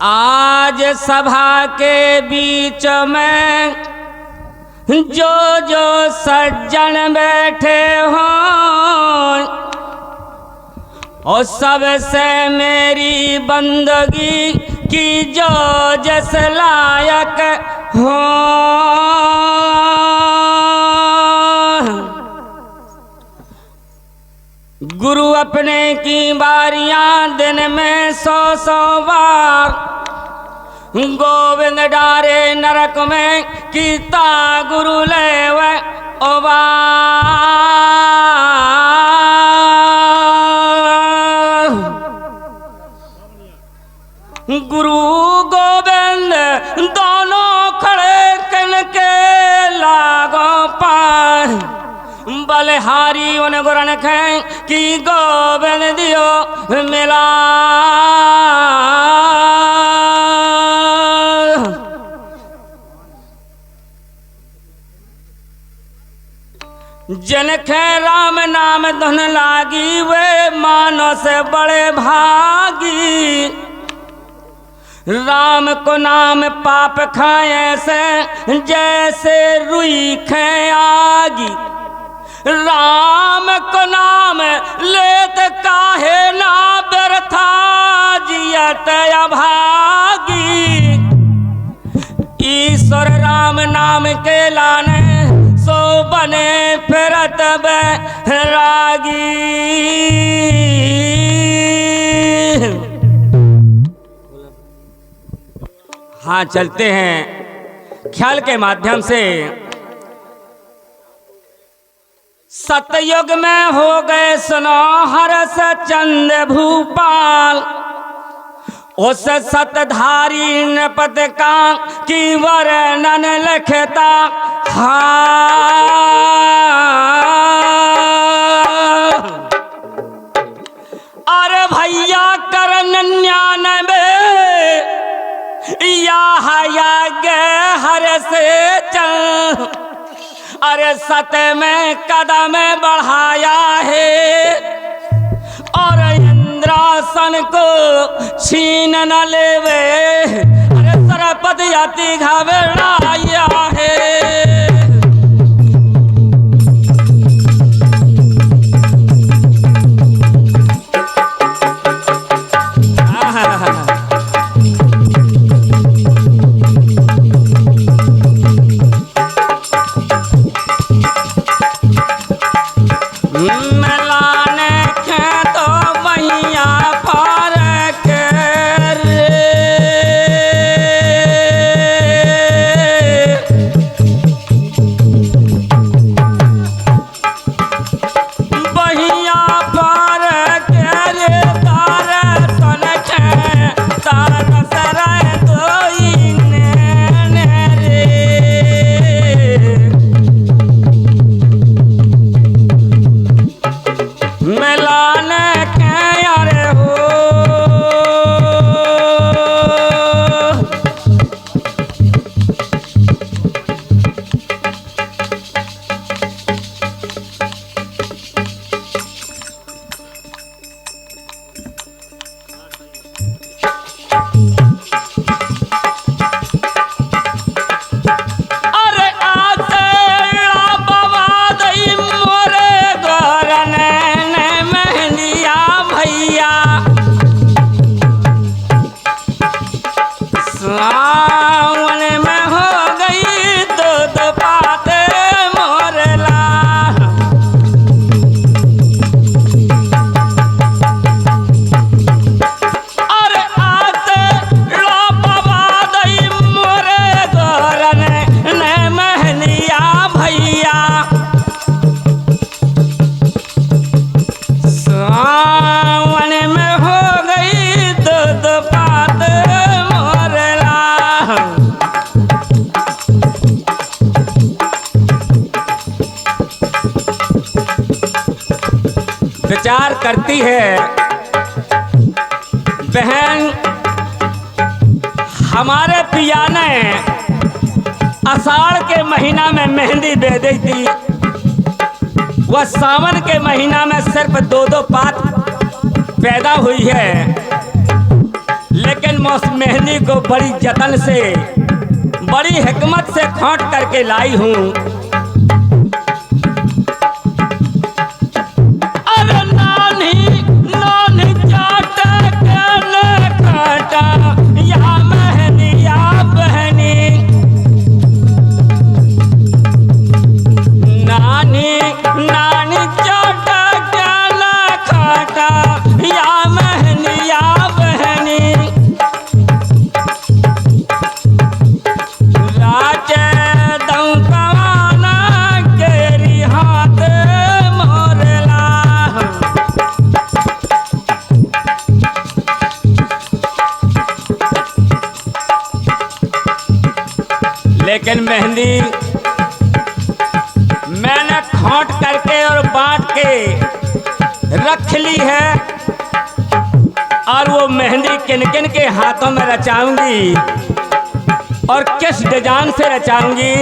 आज सभा के बीच में जो जो सज्जन बैठे हों और सबसे मेरी बंदगी की जो जस लायक हो। गुरु अपने की बारियां दिन में 100 बार गोविंद डारे नरक में कीता गुरु लेवे ओबा। गुरु गोविंद दोनों खड़े कनके लागो पार बलिहारी उन गुरन खे कि गोविंद दियो मिला। जिनखे राम नाम धन लागी वे मानो से बड़े भागी। राम को नाम पाप खाए से जैसे रुई खे आगी। राम को नाम लेत काहे ना व्यर्था जियत अभागी। ईश्वर राम नाम के लाने सो बने फिरत बैरागी। हाँ चलते हैं ख्याल के माध्यम से। सतयुग में हो गए सुनो हर्ष चंद भूपाल। उस सतधारी नृपत का की वर्णन लिखता अरे भैया कर 99 हर से चल। अरे सत में कदम बढ़ाया है और इंद्रासन को छीन न लेवे। अरे सरपत याति घबराया है। विचार करती है बहन हमारे पिया ने आषाढ़ के महीना में मेहंदी दे दी थी। वह सावन के महीना में सिर्फ 2-2 पात पैदा हुई है, लेकिन मैं उस मेहंदी को बड़ी जतन से, बड़ी हिकमत से खोंट करके लाई हूँ। अरे नानी नानी चाटा काला काटा या मेहंदी या बहनी, नानी नानी चाटा काला काटा या मेहंदी या बहनी, लेकिन मेहंदी मैंने खोंट करके और बांट के रख ली है, और वो मेहंदी किन किन के हाथों में रचाऊंगी और किस डिजाइन से रचाऊंगी।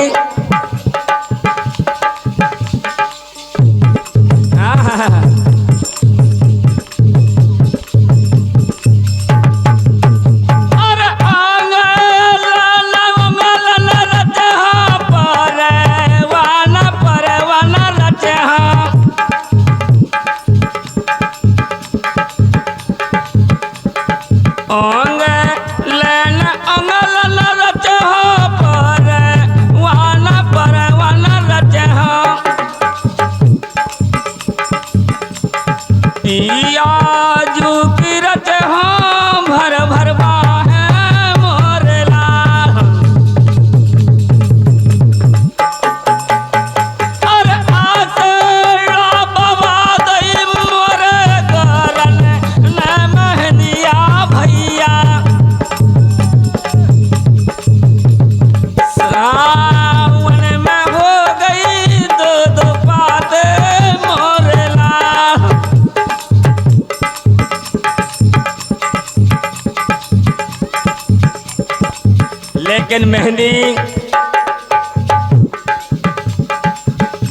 लेकिन मेहंदी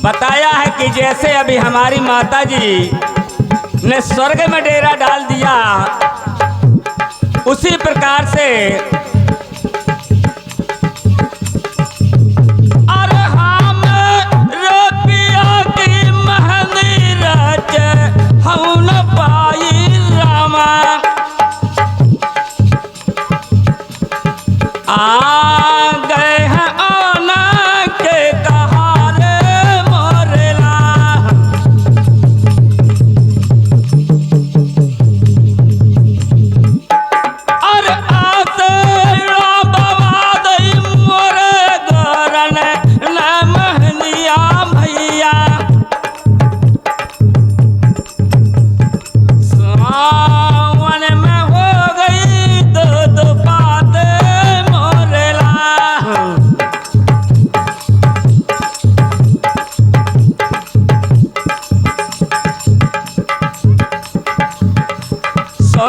बताया है कि जैसे अभी हमारी माता जी ने स्वर्ग में डेरा डाल दिया, उसी प्रकार से अरे हम रुपया की मेहंदी रच हम न पाई रामा, आ गए हैं आना के कहारे मोरेला, अरे आते बाबा दई मोरे गरन न महनिया भैया, सावन में हो गई 2-2 पात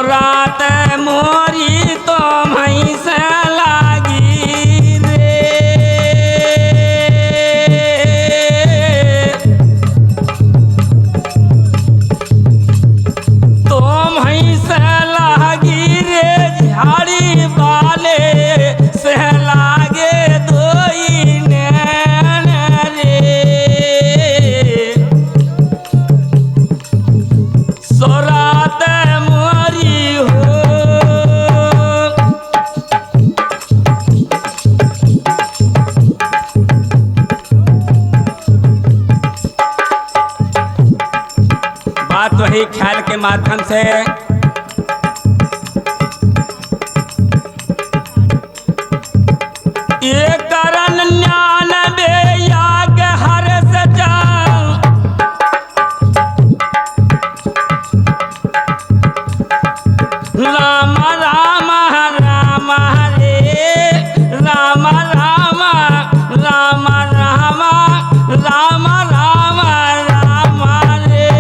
रात मोरी तो मई से लागी रे, तो मई से लागी रे, झाड़ी वाले से लागे दोई नैन रे, सोरात वही ख्याल के माध्यम से ये करन ज्ञान बेयाग हर सजा, राम राम राम रे राम राम राम राम राम राम राम रे,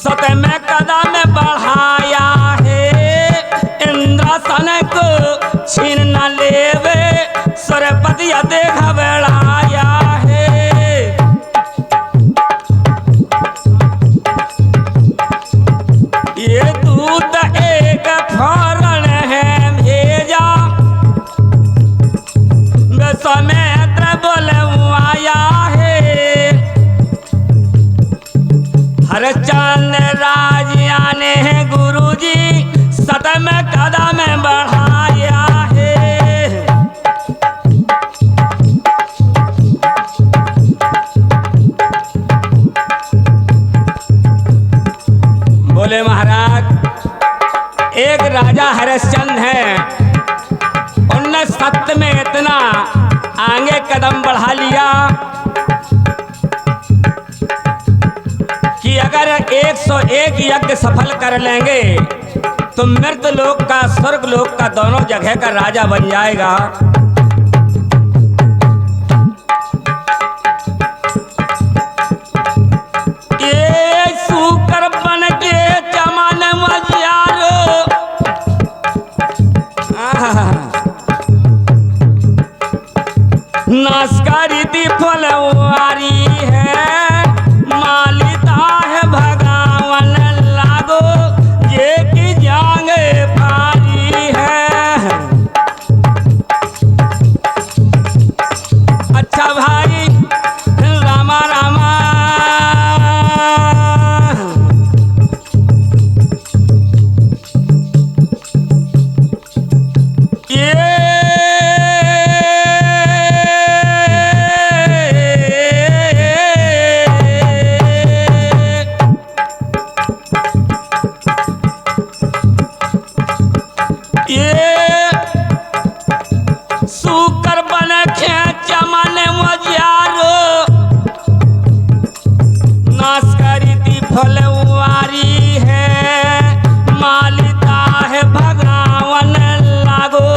सतम कदम बढ़ाया है, इंद्रासन को छीन न लेवे, सरपति देख बढ़ाया है। ये दूत एक फौरन है भेजा, समेत बोले आया है। हरचंद राजियाने हैं गुरुजी, सतम कदम बढ़ाया है। बोले महाराज, एक राजा हरिश्चंद्र है, उनने सत्य में इतना आगे कदम बढ़ा लिया कि अगर 101 यज्ञ सफल कर लेंगे तो मृत लोक का स्वर्ग लोक का दोनों जगह का राजा बन जाएगा। ये सूकर बन के चमन मजियारो, नासकारी फलवारी है, मालिता है भगवान लागो, ये की जांग फारी है। अच्छा भाई रामा रामा, सूकर बन चमन मजियारो, नाश करी फलवारी है, मालिता है भगवान लागो,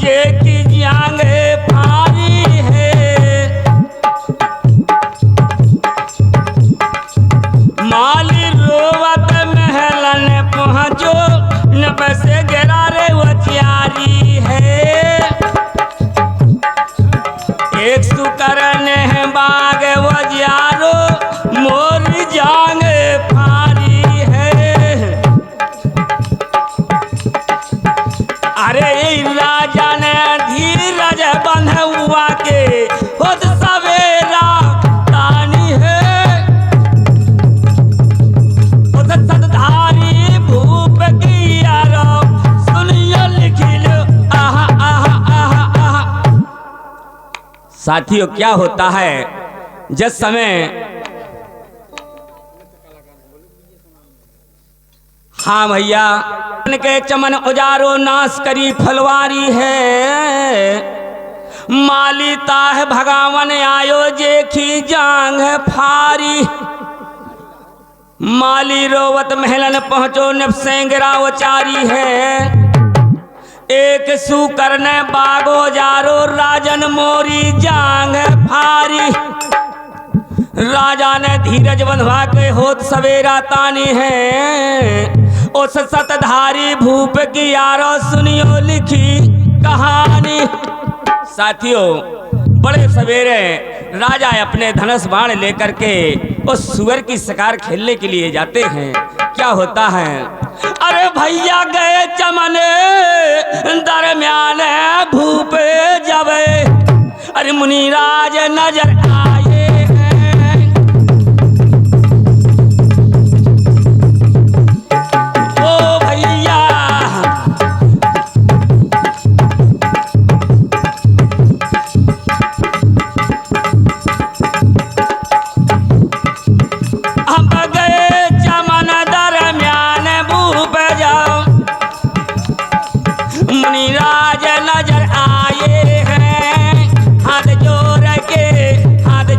ये की जांग फारी है। माली रोवत महलन पहुंचो, नब से गिरा रे वचियारी है। एक सुकरन है बाग वजियारो, मोर जांग फारी है। अरे राजा ने धीरज बंध हुआ के खुद सवेरा तानी है, खुद सतधारी भूप की यारो, सुनियो लिखी लो आहा आहा आहा आहा। साथियों, क्या होता है जिस समय, हाँ भैया, के चमन उजारो नाश करी फलवारी है, मालिता है भगवान आयो जेखी जांग फारी। माली रोवत महलन पहुंचो, निपसेंगरा वचारी है। एक सुकर ने बागो जारो, राजन मोरी जांग फारी। राजा ने धीरज बंधवा के होत सवेरा तानी है, उस सतधारी भूप की यारो सुनियो लिखी कहानी। साथियों, बड़े सवेरे राजा अपने धनुष बाण लेकर के उस सुअर की शिकार खेलने के लिए जाते हैं। क्या होता है, अरे भैया गए चमने दरम्यान भूप जबे, अरे मुनिराज नजर आए हैं। ओ भैया हम गए चमन दरम्यान भूप जाओ, मुनिराज नजर आए हैं। हाथ जोड़ के हाथ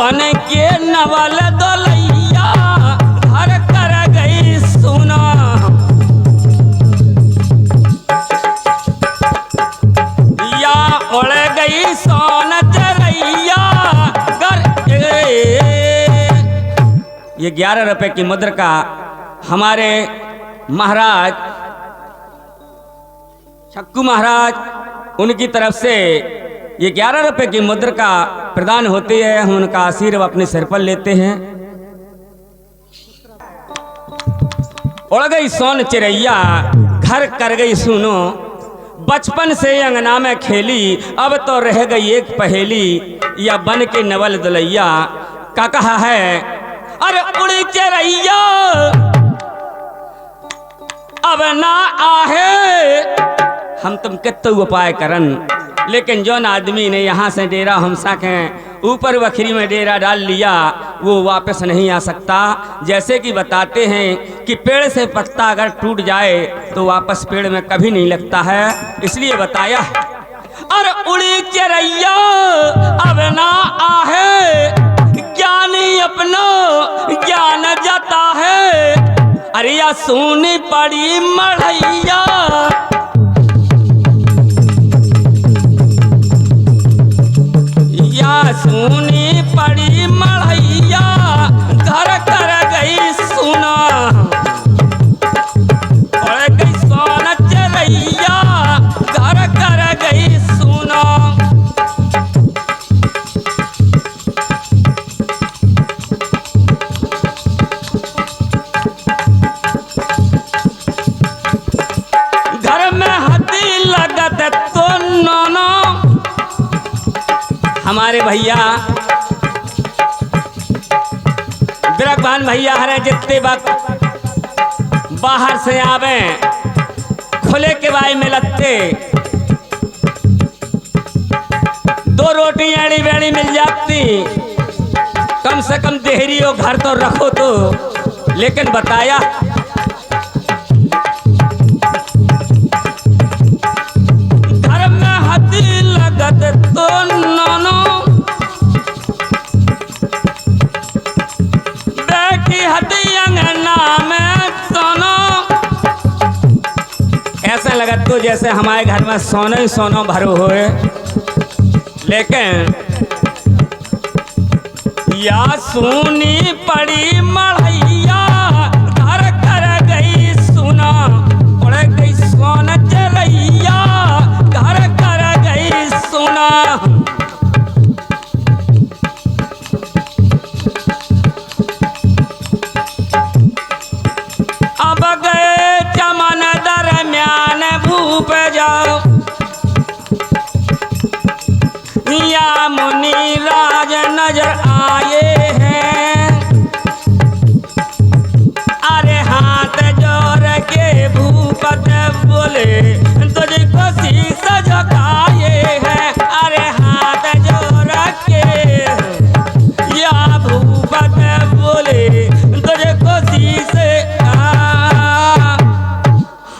बन के नवल दोलैया घर कर गई सुना। या उड़ गई सोन चरैया घर। ये 11 रुपए की मुद्रा हमारे महाराज छक्कू महाराज उनकी तरफ से ये 11 रुपए की मुद्रा प्रदान होती है। हम उनका आशीर्वाद अपने सिर पर लेते हैं। उड़ गई सोन चिड़ैया घर कर गई सुनो, बचपन से अंगना में खेली अब तो रह गई एक पहेली। या बन के नवल दुलैया का कहा है, अरे उड़ी चिड़ैया अब ना आहे। हम तुम कितने उपाय करन, लेकिन जौन आदमी ने यहाँ से डेरा हमसा के ऊपर वखरी में डेरा डाल लिया वो वापस नहीं आ सकता। जैसे कि बताते हैं कि पेड़ से पत्ता अगर टूट जाए तो वापस पेड़ में कभी नहीं लगता है, इसलिए बताया। अरे उड़ी चिड़ैया अब ना आहे, ज्ञानी अपनो ज्ञान जाता है। अरे या सोनी पड़ी मढ़ैया, या सोनी पड़ी मढ़ैया घर कर गई सुना। उड़ गई सोन चिड़ैया घर कर गई सुना। घर में हदी लगत तो नाना। हमारे भैया बिरकभान भैया हरे जितने वक्त बाहर से आवे खुले के बाई में लगते 2 रोटी एड़ी बेड़ी मिल जाती, कम से कम देहरी हो घर तो रखो तो। लेकिन बताया घर में हदी लगत तो नानो, बेटी हदी अंगना में सोनो। ऐसे लगत तो जैसे हमारे घर में सोनो ही सोनो भरो होए। लेकिन या सोनी पड़ी मढ़ैया घर कर गई सुना। उड़ गई सोन चिड़ैया घर कर गई सुना। अब गए चमन दरम्यान भूप जाओ, या मुनि राज नजर आए हैं। अरे हाथ जोड़ के भूपत बोले तुझको शीश झुकाए हैं। अरे हाथ जोड़ के या भूपत बोले तुझको शीश।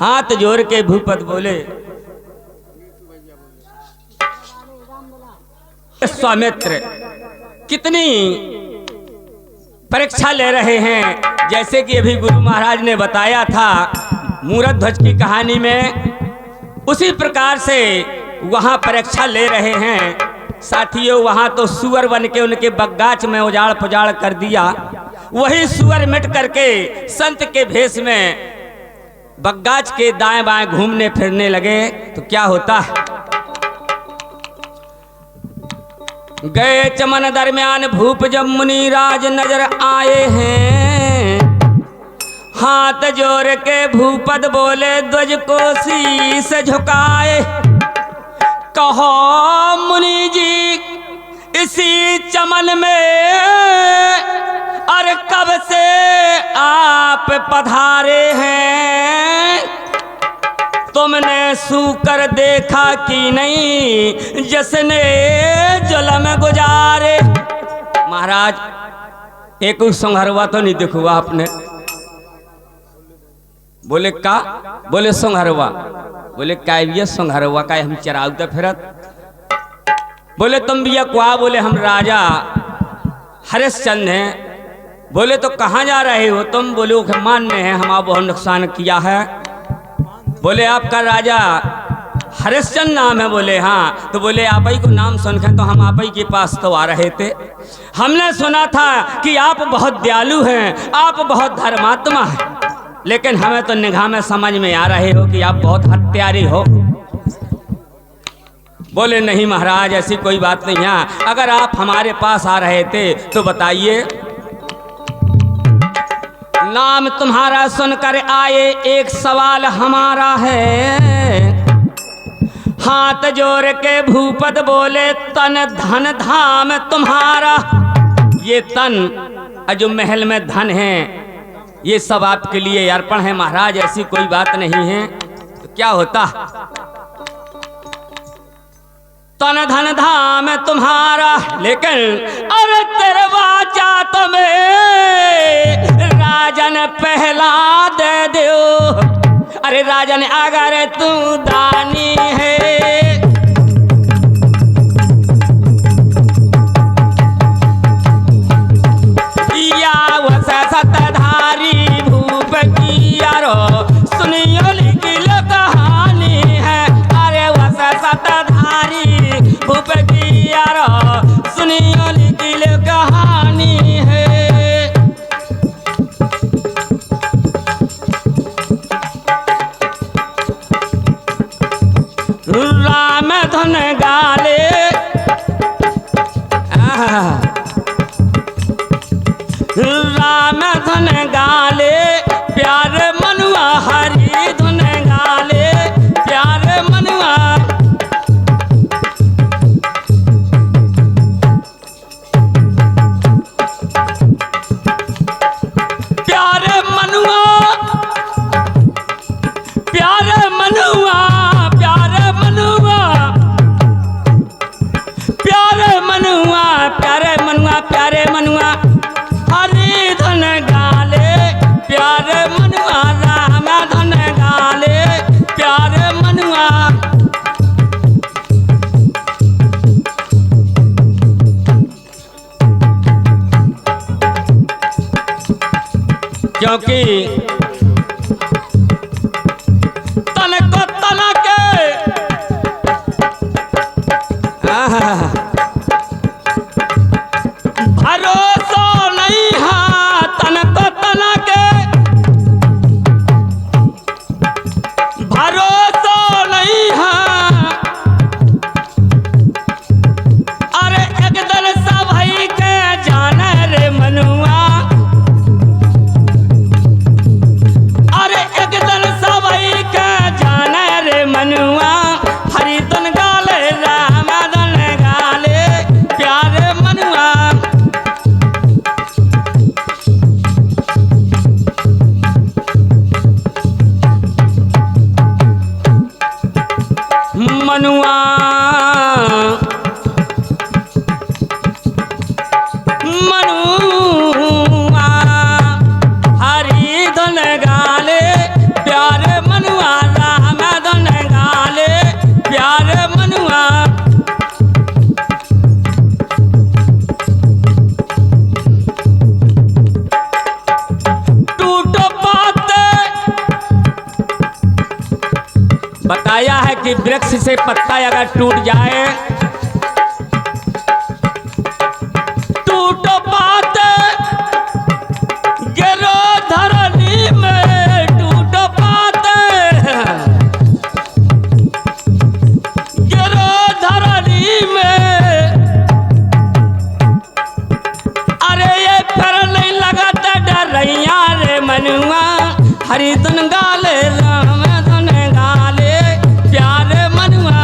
हाथ जोड़ के भूपत बोले स्वामित्र कितनी परीक्षा ले रहे हैं। जैसे कि अभी गुरु महाराज ने बताया था मूरत ध्वज की कहानी में, उसी प्रकार से वहाँ परीक्षा ले रहे हैं। साथियों वहाँ तो सुअर बन के उनके बगगाच में उजाड़ पुजाड़ कर दिया। वही सुअर मिट करके संत के भेष में बगगाच के दाएं बाएं घूमने फिरने लगे तो क्या होता है। गए चमन दरम्यान भूप जब मुनि राज नजर आए हैं। हाथ जोड़ के भूपत बोले ध्वज को शीश झुकाए। कहो मुनि जी इसी चमन में अरे कब से आप पधारे हैं। तुमने सूकर देखा कि नहीं जिसने जुल्म गुजारे। महाराज एक संघरवा तो नहीं देखुआ आपने। बोले का? बोले संघरवा। बोले क्या संघरवा का हम चराउता फिरत। बोले तुम भी कुआ? बोले हम राजा हरिश्चंद्र हैं। बोले तो कहाँ जा रहे हो तुम? बोले वो मानने हैं हमारा बहुत नुकसान किया है। बोले आपका राजा हरिश्चंद्र नाम है? बोले हाँ। तो बोले आप ही को नाम सुनकर तो हम आप ही के पास तो आ रहे थे। हमने सुना था कि आप बहुत दयालु हैं, आप बहुत धर्मात्मा हैं, लेकिन हमें तो निगाह में समझ में आ रहे हो कि आप बहुत हत्यारे हो। बोले नहीं महाराज ऐसी कोई बात नहीं है, अगर आप हमारे पास आ रहे थे तो बताइए। नाम तुम्हारा सुनकर आए, एक सवाल हमारा है। हाथ जोड़ के भूपत बोले तन धन धाम तुम्हारा। ये तन जो महल में धन है ये सब आपके लिए अर्पण है महाराज, ऐसी कोई बात नहीं है। तो क्या होता? तन धन धाम तुम्हारा, लेकिन अरे तेरे वाचा तुम्हें राजन पहला दे दो। अरे राजन अगर तू दानी है, या वस सतधारी भूप की यारो सुनियो लिखिल कहानी है। अरे वस सतधारी भूप की यारो सुनियो लिखिल कहानी है। राम धन गाले, राम धन गाले प्यारे मनुआ, हरि धन गाले प्यारे मनुआ। प्यारे मनुआ, प्यारे मनुआ, प्यारे मनुआ, प्यारे मनुआ, प्यारे मनुआ, प्यारे मनुआ, हरि धन गाले प्यारे मनुआ, राम धन गाले प्यारे मनुआ। क्योंकि तन को तन के भरोसा नहीं है, तन को तन के भरोसा नहीं है। अरे एक दिन सब ही के जाने रे मनुआ, अरे एक दिन सब ही के जाने रे मनुआ। हरि धन गाले राम धन गाले प्यारे मनुआ। मनुआ मनुआ हरि धन गाले प्यारे मनुआ, राम धन गाले प्यारे मनुआ। टूटो पाते बताया है कि वृक्ष से पत्ता अगर टूट जाए, टूटो पाते गिरो धरनी में, टूटो पाते गिरो धरनी में। अरे ये फिर नहीं लगता डरैया रे मनुआ। हरि धन गाले राम धन गाले प्यारे मनुआ।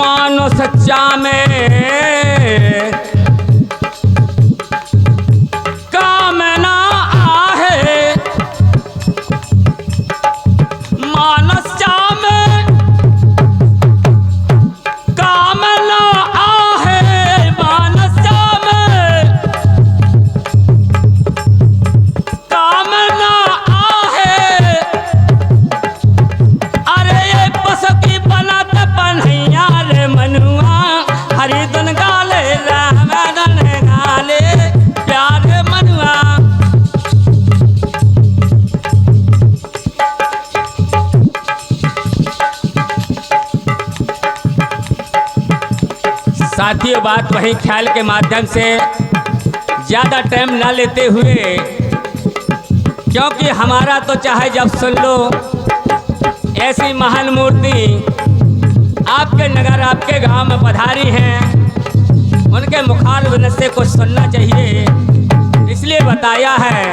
मानो सच्चा में काम ना आहे, मानस चा में काम ना आहे, मानस चा में साथियों बात वही ख्याल के माध्यम से ज़्यादा टाइम ना लेते हुए, क्योंकि हमारा तो चाहे जब सुन लो, ऐसी महान मूर्ति आपके नगर आपके गांव में पधारी हैं, उनके मुखारबिन से कुछ सुनना चाहिए, इसलिए बताया है।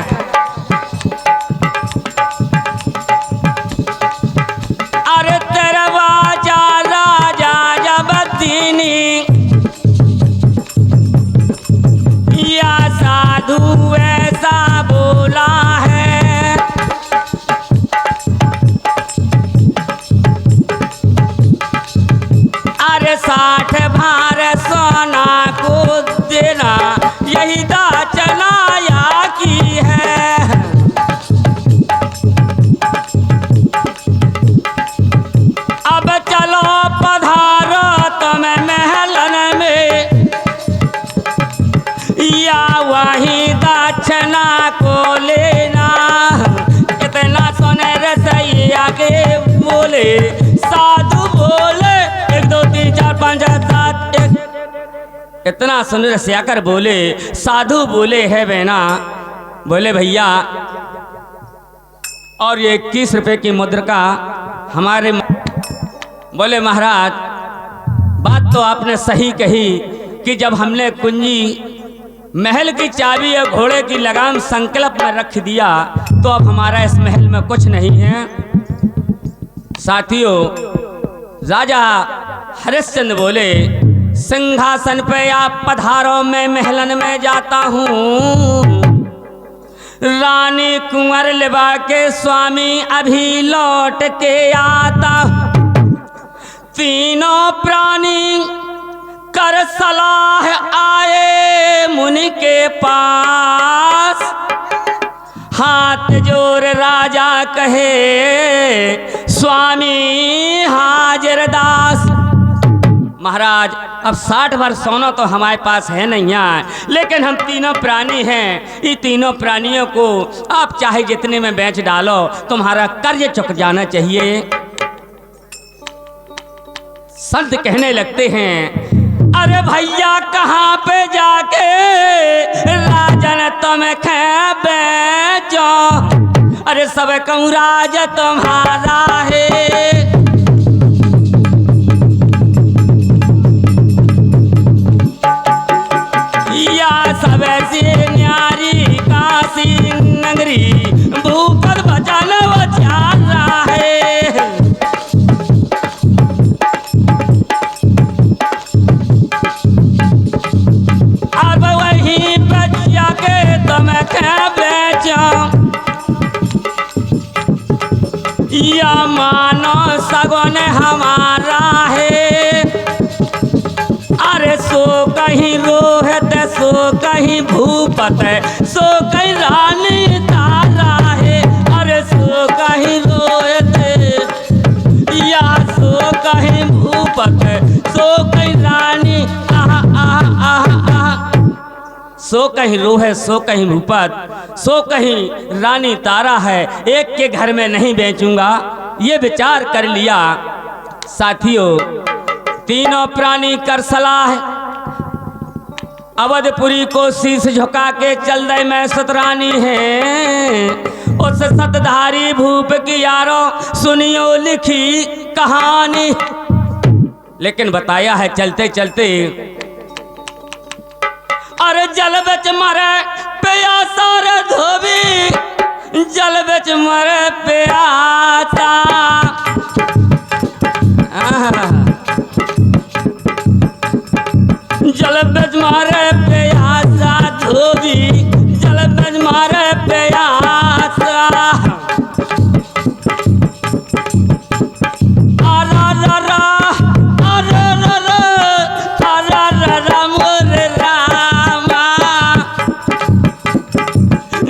अरे तेरा वाजा राजा जब दीनी या साधु ऐसा बोला है, अरे 60 भार सोना को देना यही दाचनाया की है। अब चलो पधारो तुम महलन में, या वही दक्षिणा को लेना। इतना सुने रसैया के बोले, साधु बोले 1 2 3 4 5 6 7 1। इतना सुन रसिया कर बोले, साधु बोले है बहना, बोले भैया और ये 21 रुपए की मुद्रिका हमारे। बोले महाराज बात तो आपने सही कही कि जब हमने कुंजी महल की चाबी और घोड़े की लगाम संकल्प में रख दिया तो अब हमारा इस महल में कुछ नहीं है। साथियों राजा हरिश्चंद्र बोले, सिंहासन पे आप पधारो, मैं महलन में जाता हूँ। रानी कुंवर लिबा के स्वामी अभी लौट के आता। तीनों प्राणी कर सलाह आए मुनि के पास। हाथ जोर राजा कहे, स्वामी हाजिर दास। महाराज अब 60 भर सोना तो हमारे पास है नहीं है, लेकिन हम तीनों प्राणी हैं। ये तीनों प्राणियों को आप चाहे जितने में बेच डालो, तुम्हारा कर्ज चुक जाना चाहिए। संत कहने लगते हैं, अरे भैया कहाँ पे जाके राजन तुम खे बेचो। अरे सब कहूँ राज तुम्हारा है। या सब से न्यारी काशी नगरी भूपत बचल बचाल रहा है। अब वहीं बचिया के तुम क्या बेचो। या मानो सगुन हमारा है। अरे सो कहीं रोहत सो कहीं भूपत सो कहीं रानी तारा है। अरे सो कहीं रोहत या सो कहीं भूपत सो कहीं रानी आहा आहा आहा आहा। सो कहीं रोह सो कहीं भूपत सो कहीं रानी तारा है। एक के घर में नहीं बेचूंगा, ये विचार कर लिया। साथियों तीनों प्राणी कर सलाह, अवधपुरी को शीश झुका के चल दे मैं सतरानी है। उस सतधारी भूप की यारो सुनियो लिखी कहानी। लेकिन बताया है चलते चलते, अरे जल बच मरे प्यासा रे धोबी, जल बच मरे प्यासा। जल बच मारे प्यासा धोबी, जल बच मारे प्यासा। आरा रा रा आरा रा रा आरा रा रा मोरे रामा।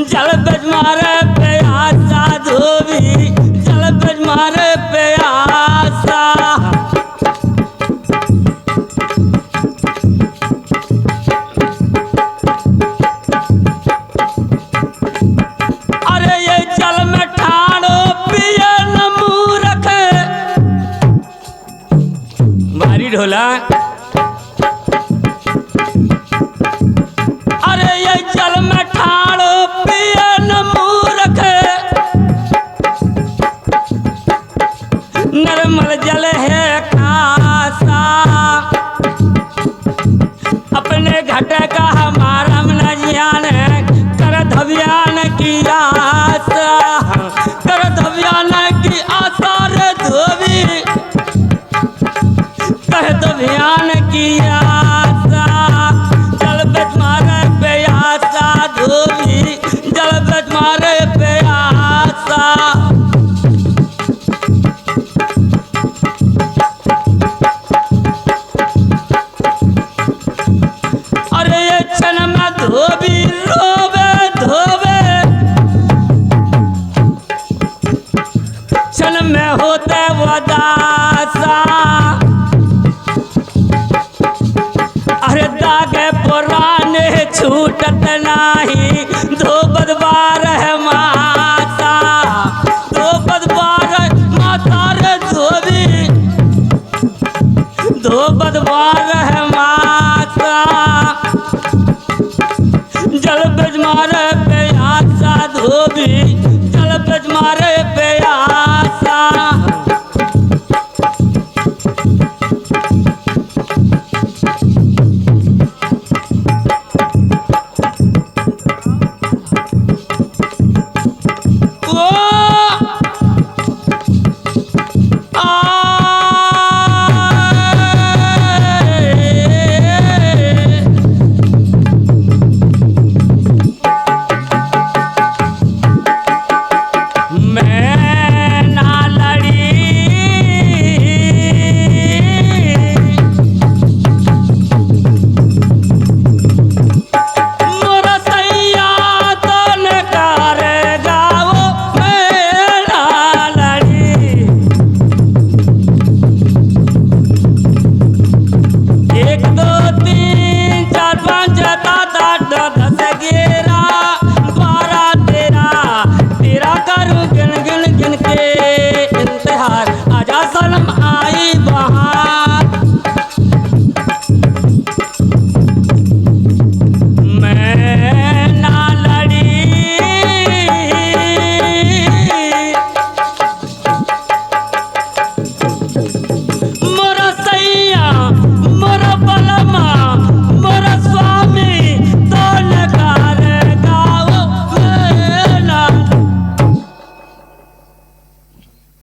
जल बच मारे प्यासा धोबी, जल बच मारे प्यासा। ढोला ध्यान किया जल बिच मारे प्यासा धोबी जल बिच मारे प्यासा। अरे ये क्षण में धोबी रोवे धोवे क्षण में होते वदासा। अरे दागे पुराने छूटत नाही दो बदबार है माता दो बदबार माता रे धोबी दो बदबार है माता। जल बिच मारे प्यासा धोबी जल बिच मारे प्यासा।